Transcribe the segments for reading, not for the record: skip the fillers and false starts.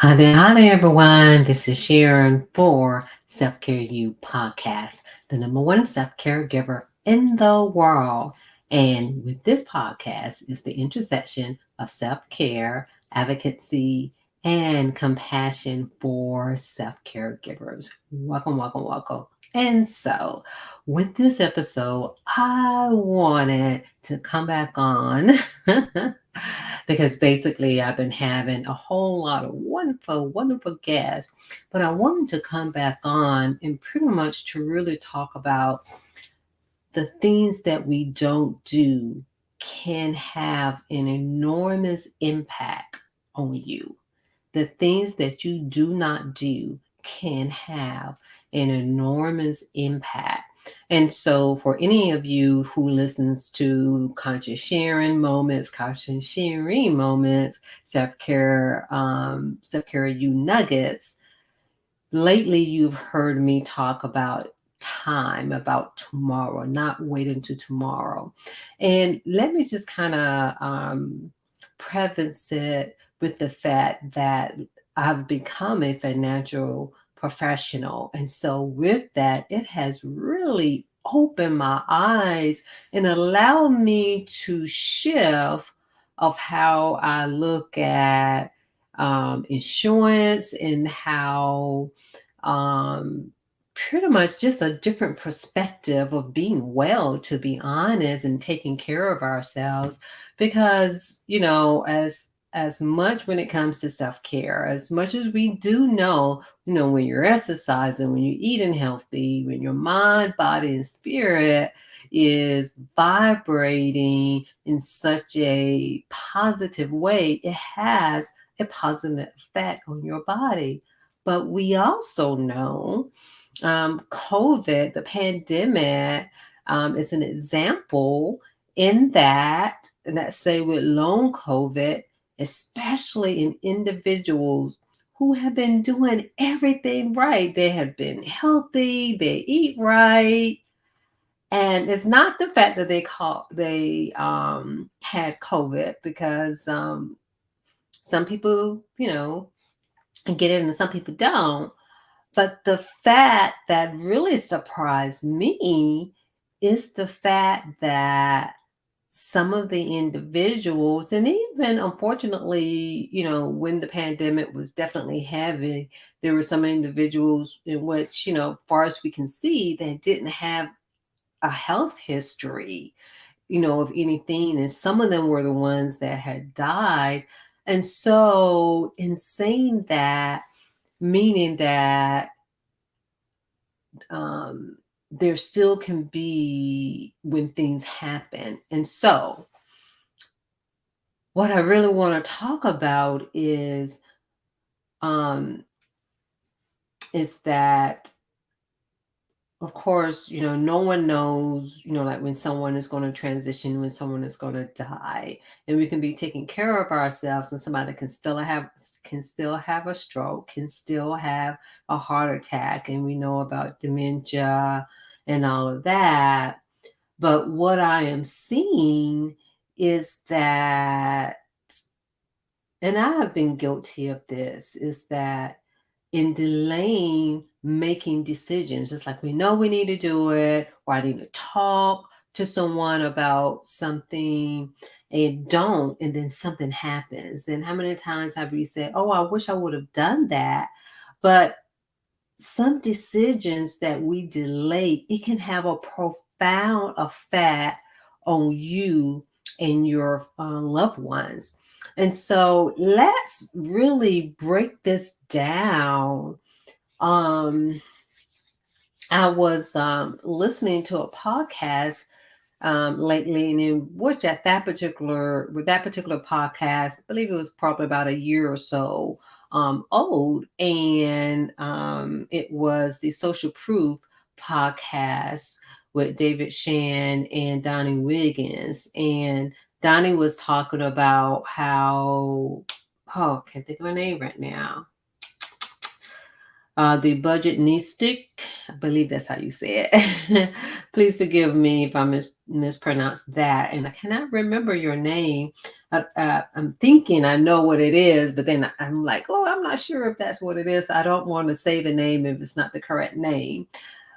Hi there, everyone. This is Sharon for Self Care You Podcast, the number one self caregiver in the world. And with this podcast is the intersection of self care, advocacy, and compassion for self caregivers. Welcome, welcome, welcome. And so, with this episode, I wanted to come back on because basically I've been having a whole lot of wonderful, wonderful guests. But I wanted to come back on and pretty much to really talk about the things that we don't do can have an enormous impact on you. The things that you do not do can have an enormous impact. And so, for any of you who listens to conscious sharing moments, conscious sharing moments, self care, you nuggets, lately you've heard me talk about time, about tomorrow, not waiting to tomorrow. And let me just kind of preface it with the fact that I've become a financial professional. And so, with that, it has really opened my eyes and allowed me to shift of how I look at insurance and how um, pretty much just a different perspective of being well, to be honest, and taking care of ourselves. Because as much when it comes to self-care, as much as we do know, when you're exercising, when you're eating healthy, when your mind, body, and spirit is vibrating in such a positive way, it has a positive effect on your body. But we also know COVID, the pandemic, is an example in that, and let's say with long COVID, especially in individuals who have been doing everything right. They have been healthy, they eat right. And it's not the fact that they had COVID, because some people, get it and some people don't. But the fact that really surprised me is the fact that some of the individuals, and even unfortunately, when the pandemic was definitely heavy, there were some individuals in which, far as we can see, they didn't have a health history, of anything. And some of them were the ones that had died. And so, in saying that, meaning that um, there still can be when things happen. And so, what I really want to talk about um, is that, of course, no one knows, like when someone is going to transition, when someone is going to die, and we can be taking care of ourselves, and somebody can still have a stroke, can still have a heart attack, and we know about dementia and all of that. But what I am seeing is that, and I have been guilty of this, is that in delaying making decisions, it's like we know we need to do it, or I need to talk to someone about something and don't, and then something happens. And how many times have we said, oh, I wish I would have done that? But some decisions that we delay, it can have a profound effect on you and your loved ones. And so let's really break this down. um I was listening to a podcast lately, and in which at that particular with that particular podcast, I believe it was probably about a year or so old, and it was the Social Proof podcast with David Shan and Donnie Wiggins. And Donnie was talking about how, oh, I can't think of her name right now. The budgetnistic, I believe that's how you say it. Please forgive me if I mispronounced that. And I cannot remember your name. I'm thinking I know what it is, but then I'm like, oh, I'm not sure if that's what it is. I don't want to say the name if it's not the correct name.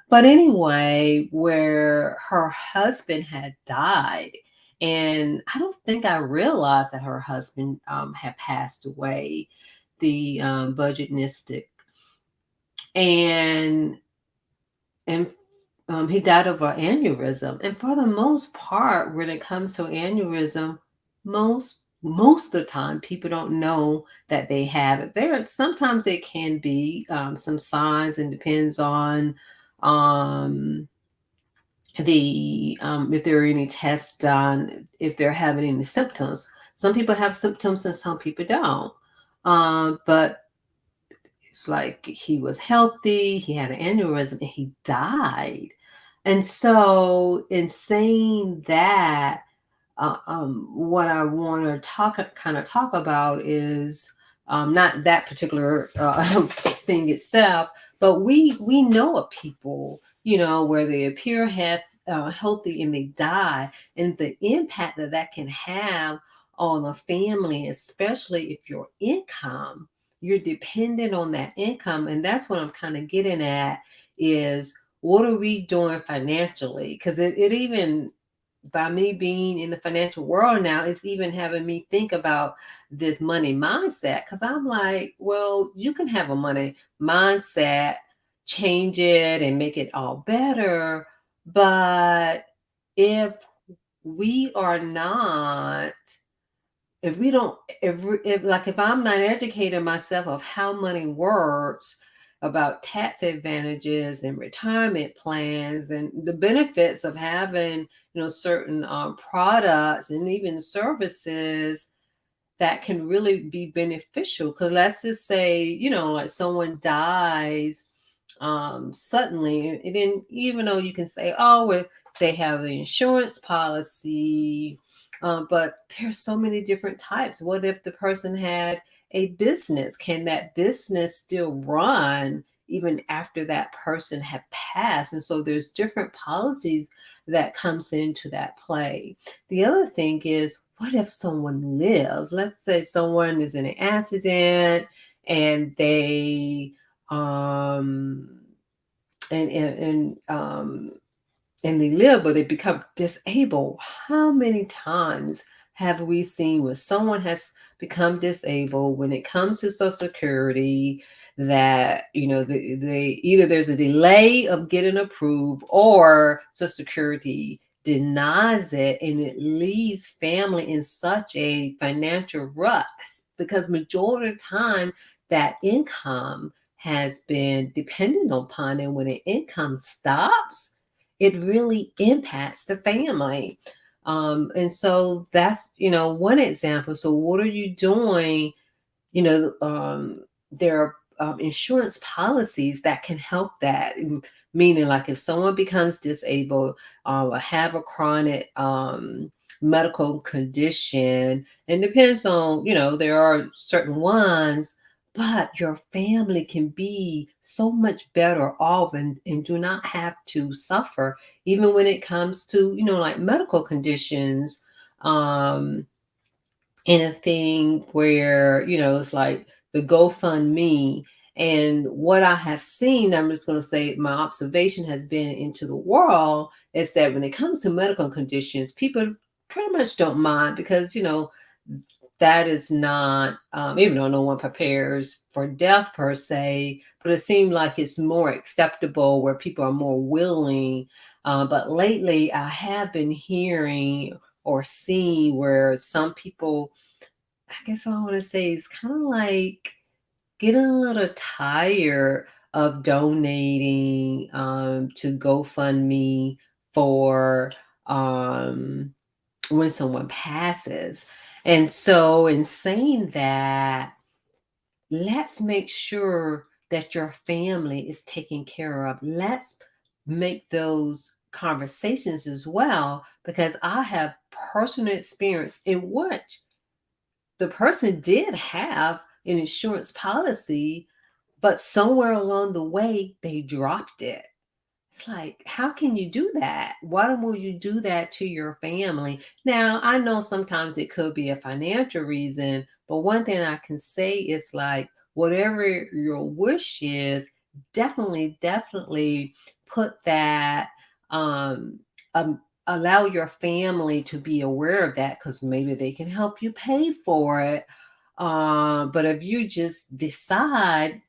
But anyway, where her husband had died, and I don't think I realized that her husband had passed away, the budgetnistic, and and he died of an aneurysm. And for the most part, when it comes to aneurysm, most of the time people don't know that they have it. Sometimes there can be some signs, and depends on um, the if there are any tests done, if they're having any symptoms. Some people have symptoms and some people don't. But it's like he was healthy, he had an aneurysm, and he died. And so, in saying that, what I want to talk about is not that particular thing itself, but we know of people, where they appear healthy and they die, and the impact that that can have on a family, especially if your income, you're dependent on that income. And that's what I'm kind of getting at, is what are we doing financially? Because it even, by me being in the financial world now, it's even having me think about this money mindset. Because I'm like, well, you can have a money mindset, change it and make it all better. But if we are not, if we don't, if I'm not educated myself of how money works, about tax advantages and retirement plans and the benefits of having, certain products and even services that can really be beneficial. Because let's just say, like someone dies suddenly, and then even though you can say, oh, well, they have the insurance policy, but there's so many different types. What if the person had a business? Can that business still run even after that person had passed? And so there's different policies that comes into that play. The other thing is, what if someone lives? Let's say someone is in an accident and they um and they live, but they become disabled. How many times have we seen when someone has become disabled, when it comes to Social Security, that they either there's a delay of getting approved, or Social Security denies it, and it leaves family in such a financial rut, because majority of the time that income has been dependent upon, and when an income stops, it really impacts the family. And so that's, one example. So what are you doing? There are insurance policies that can help that. Meaning, like if someone becomes disabled, or have a chronic medical condition, and depends on, there are certain ones, but your family can be so much better off, and do not have to suffer, even when it comes to, like medical conditions. And a thing where, it's like the GoFundMe. And what I have seen, I'm just going to say my observation has been into the world, is that when it comes to medical conditions, people pretty much don't mind, because, that is not, even though no one prepares for death per se, but it seemed like it's more acceptable, where people are more willing. But lately, I have been hearing or seeing where some people, I guess what I want to say is kind of like getting a little tired of donating to GoFundMe for when someone passes. And so, in saying that, let's make sure that your family is taken care of. Let's make those conversations as well, because I have personal experience in which the person did have an insurance policy, but somewhere along the way, they dropped it. It's like, how can you do that? Why will you do that to your family? Now, I know sometimes it could be a financial reason, but one thing I can say is like, whatever your wish is, definitely put that, um, allow your family to be aware of that because maybe they can help you pay for it. But if you just decide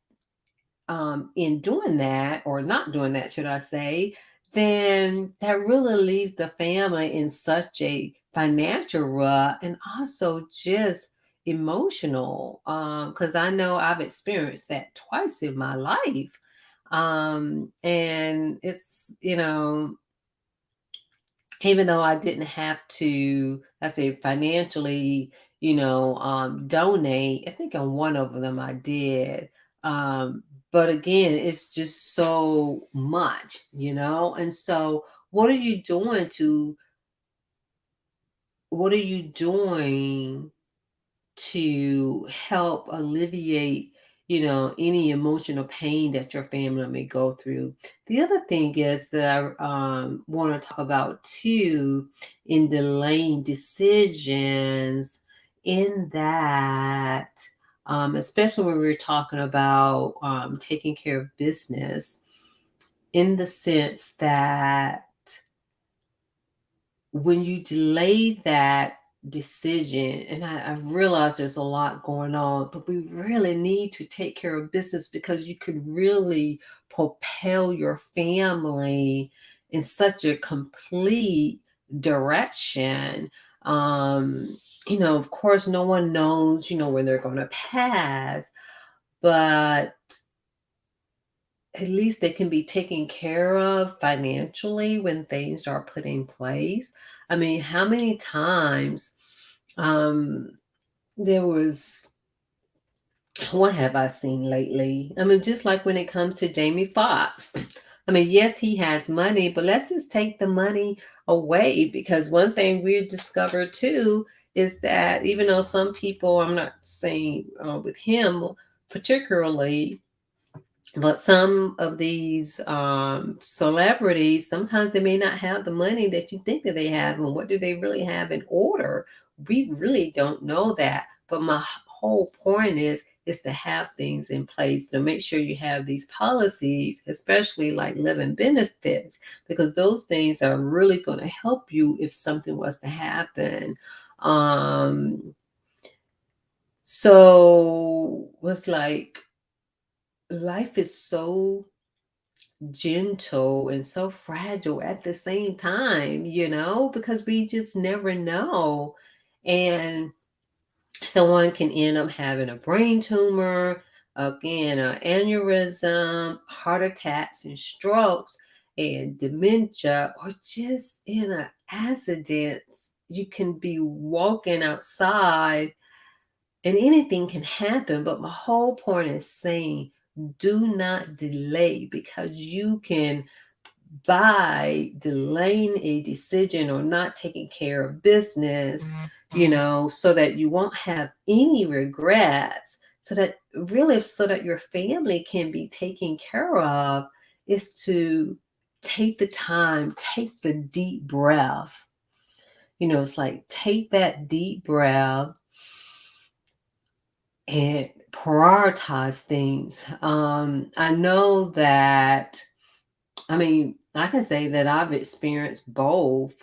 in doing that or not doing that, should I say, then that really leaves the family in such a financial rut and also just emotional. Because I know I've experienced that twice in my life. And it's, even though I didn't have to, I say financially, donate. I think on one of them I did. Um, but again, it's just so much. And so what are you doing to help alleviate, any emotional pain that your family may go through. The other thing is that I want to talk about too in delaying decisions, in that, especially when we're talking about taking care of business, in the sense that when you delay that decision, and I realize there's a lot going on, but we really need to take care of business because you could really propel your family in such a complete direction. Um, of course, no one knows, when they're going to pass, but at least they can be taken care of financially when things are put in place. I mean, how many times um there was what have I seen lately? I mean, just like when it comes to Jamie Foxx. I mean, yes, he has money, but let's just take the money away because one thing we discovered too is that even though some people, I'm not saying with him particularly, but some of these celebrities, sometimes they may not have the money that you think that they have. And what do they really have in order? We really don't know that. But my whole point is to have things in place to make sure you have these policies, especially like living benefits, because those things are really going to help you if something was to happen. So was like life is so gentle and so fragile at the same time, because we just never know. And someone can end up having a brain tumor, again, an aneurysm, heart attacks and strokes, and dementia, or just in an accident. You can be walking outside and anything can happen. But my whole point is saying, do not delay because you can, by delaying a decision or not taking care of business, so that you won't have any regrets, so that your family can be taken care of, is to take the time, take the deep breath. It's like take that deep breath and prioritize things. I know that, I mean, I can say that I've experienced both,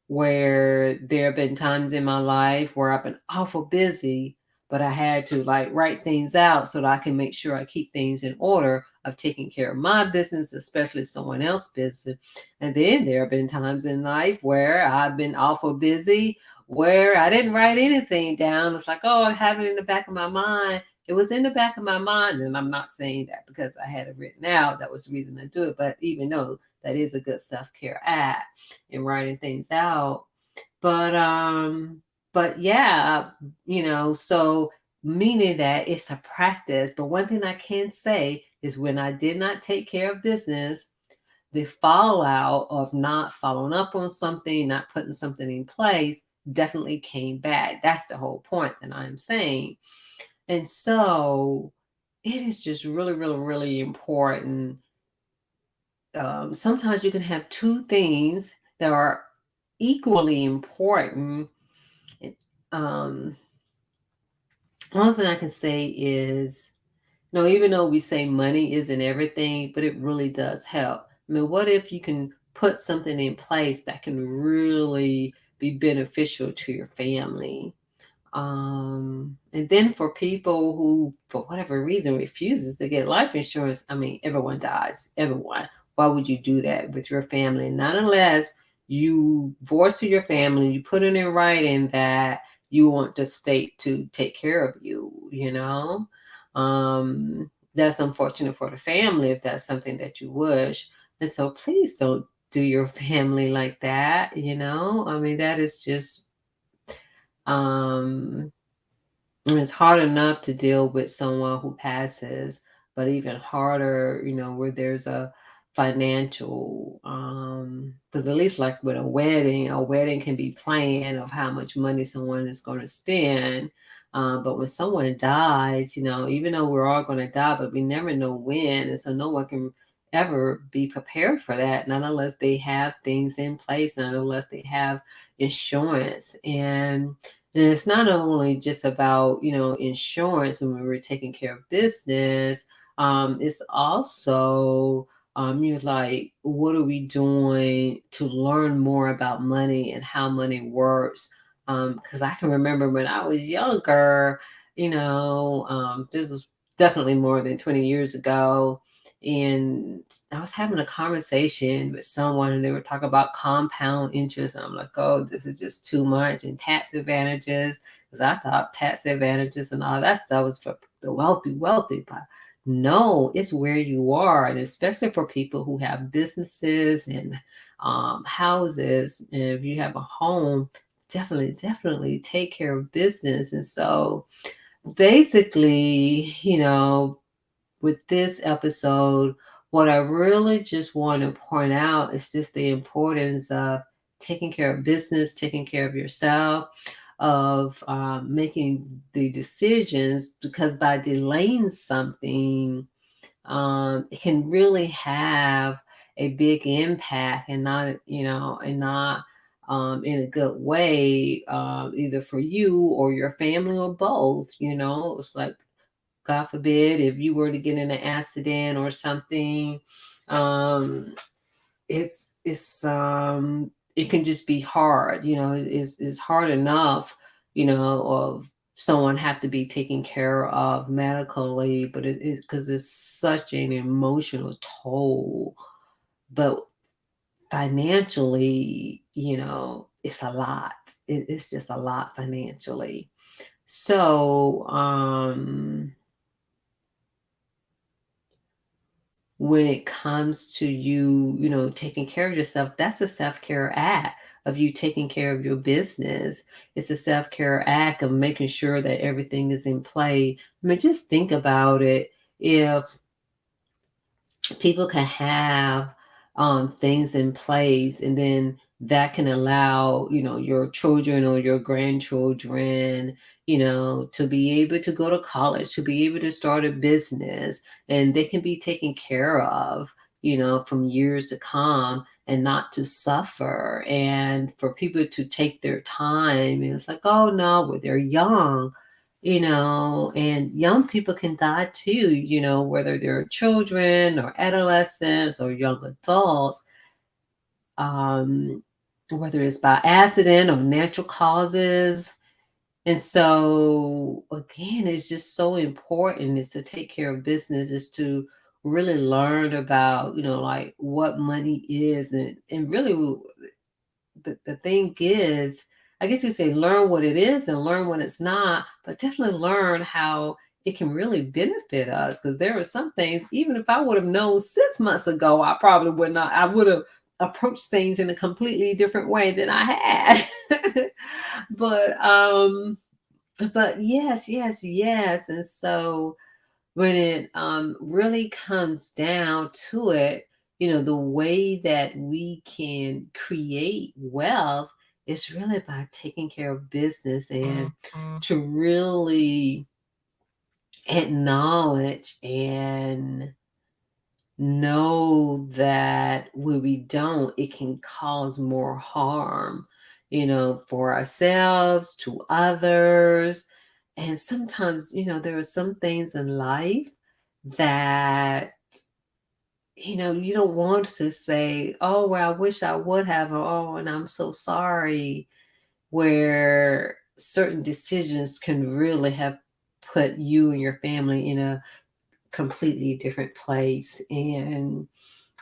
where there have been times in my life where I've been awful busy, but I had to like write things out so that I can make sure I keep things in order of taking care of my business, especially someone else's business. And then there have been times in life where I've been awful busy, where I didn't write anything down. It's like, oh, I have it in the back of my mind. It was in the back of my mind, and I'm not saying that because I had it written out. That was the reason to do it. But even though that is a good self-care act in writing things out. But yeah, so meaning that it's a practice. But one thing I can say is when I did not take care of business, the fallout of not following up on something, not putting something in place definitely came back. That's the whole point that I'm saying. And so it is just really, really, really important. Sometimes you can have two things that are equally important. It- Um, One thing I can say is, no, even though we say money isn't everything, but it really does help. I mean, what if you can put something in place that can really be beneficial to your family? And then for people who, for whatever reason, refuses to get life insurance, I mean, everyone dies. Everyone. Why would you do that with your family? Not unless you voice to your family, you put it in writing that you want the state to take care of you. That's unfortunate for the family if that's something that you wish. And so please don't do your family like that. I mean, that is just um and it's hard enough to deal with someone who passes, but even harder, where there's a financial, because at least like with a wedding can be planned of how much money someone is going to spend. But when someone dies, even though we're all going to die, but we never know when. And so no one can ever be prepared for that, not unless they have things in place, not unless they have insurance. And it's not only just about, insurance when we were taking care of business. It's also, you're like, what are we doing to learn more about money and how money works? Because I can remember when I was younger, this was definitely more than 20 years ago. And I was having a conversation with someone and they were talking about compound interest. And I'm like, oh, this is just too much. And tax advantages, because I thought tax advantages and all that stuff was for the wealthy. But no, it's where you are. And especially for people who have businesses and houses. And if you have a home, definitely take care of business. And so basically, with this episode, what I really just want to point out is just the importance of taking care of business, taking care of yourself, of making the decisions, because by delaying something, it can really have a big impact, and not in a good way, either for you or your family or both. It's like, God forbid, if you were to get in an accident or something, um, it can just be hard. It's hard enough, of someone have to be taken care of medically, but because it's such an emotional toll. But financially, it's a lot. It's just a lot financially. So, when it comes to you, taking care of yourself, that's a self-care act of you taking care of your business. It's a self-care act of making sure that everything is in play. I mean, just think about it. If people can have things in place, and then that can allow your children or your grandchildren to be able to go to college, to be able to start a business, and they can be taken care of from years to come, and not to suffer, and for people to take their time. And it's like, oh no, when they're young, and young people can die too, whether they're children or adolescents or young adults, um, whether it's by accident or natural causes. And so, again, it's just so important is to take care of business, is to really learn about, like what money is, and really the thing is, I guess you say learn what it is and learn what it's not, but definitely learn how it can really benefit us. Because there are some things, even if I would have known 6 months ago, I probably would not, I would have approached things in a completely different way than I had. but but yes. And so when it really comes down to it, the way that we can create wealth is really by taking care of business, and to really acknowledge and know that when we don't, it can cause more harm, for ourselves, to others. And sometimes, there are some things in life that, you don't want to say, oh, well, I wish I would have, or oh, and I'm so sorry, where certain decisions can really have put you and your family in a completely different place. And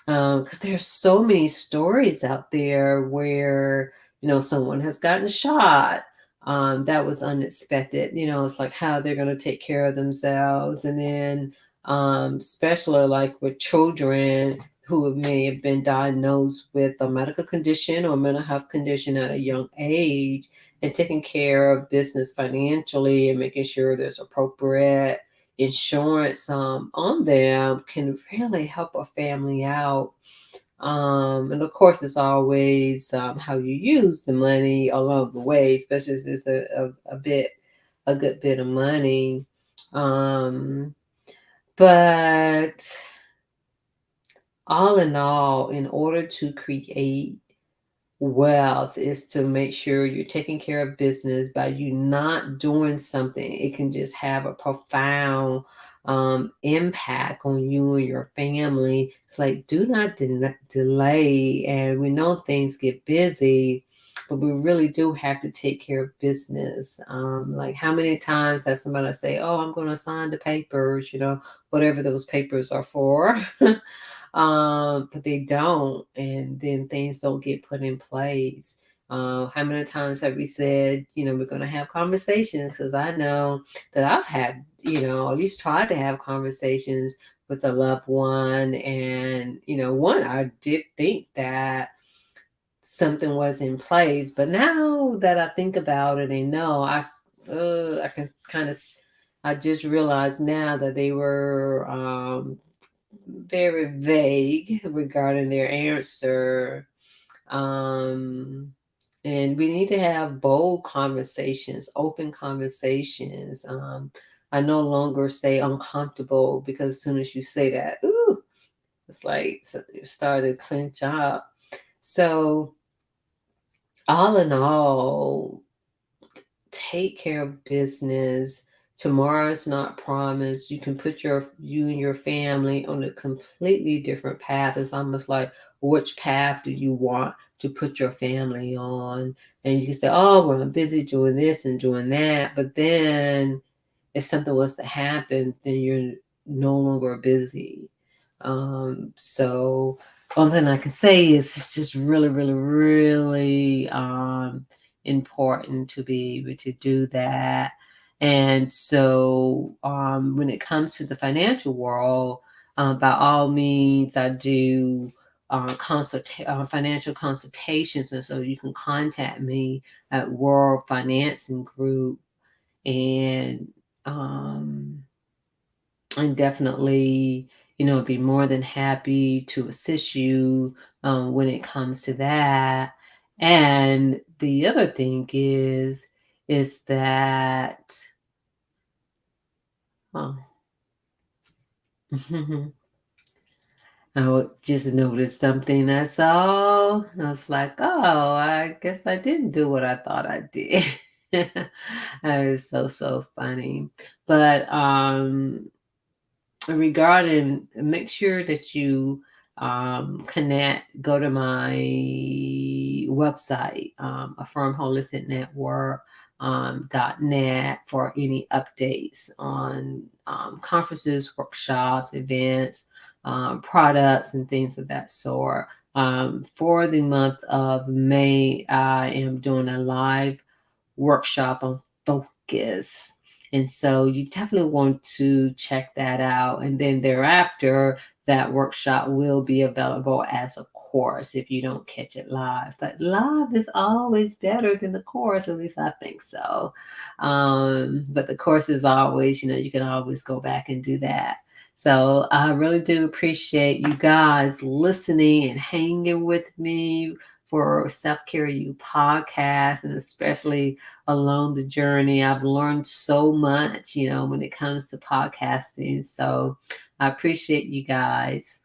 because there's so many stories out there where someone has gotten shot. That was unexpected. It's like how they're going to take care of themselves. And then especially like with children who may have been diagnosed with a medical condition or mental health condition at a young age, and taking care of business financially and making sure there's appropriate insurance on them can really help a family out. And of course, it's always how you use the money along the way, especially if it's a good bit of money. Um, but all in all, in order to create wealth is to make sure you're taking care of business. By you not doing something, it can just have a profound impact on you and your family. It's like, do not delay. And we know things get busy, but we really do have to take care of business. Like, how many times have somebody say, oh, I'm going to sign the papers, whatever those papers are for. But they don't, and then things don't get put in place. How many times have we said, we're going to have conversations? Because I know that I've had, at least tried to have conversations with a loved one. And, one, I did think that something was in place. But now that I think about it and know, I can kind of, I just realized now that they were very vague regarding their answer. Um, and we need to have bold conversations, open conversations. I no longer say uncomfortable, because as soon as you say that, ooh, it's like it started to clench up. So, all in all, take care of business. Tomorrow's not promised. You can put you and your family on a completely different path. It's almost like, which path do you want to put your family on? And you can say, oh, well, I'm busy doing this and doing that. But then if something was to happen, then you're no longer busy. So one thing I can say is it's just really, really, really important to be able to do that. And so when it comes to the financial world, by all means, I do financial consultations. And so you can contact me at World Financing Group, and um, and definitely, be more than happy to assist you when it comes to that. And the other thing is that, oh, I just noticed something. That's all. I was like, oh, I guess I didn't do what I thought I did. That is so funny. But regarding, make sure that you go to my website, Affirm Holistic Network .net, for any updates on conferences, workshops, events, products, and things of that sort. For the month of May, I am doing a live workshop on focus. And so you definitely want to check that out. And then thereafter, that workshop will be available as a course if you don't catch it live. But live is always better than the course, at least I think so. But the course is always, you can always go back and do that. So I really do appreciate you guys listening and hanging with me for Self Care You podcast, and especially along the journey. I've learned so much, when it comes to podcasting. So I appreciate you guys.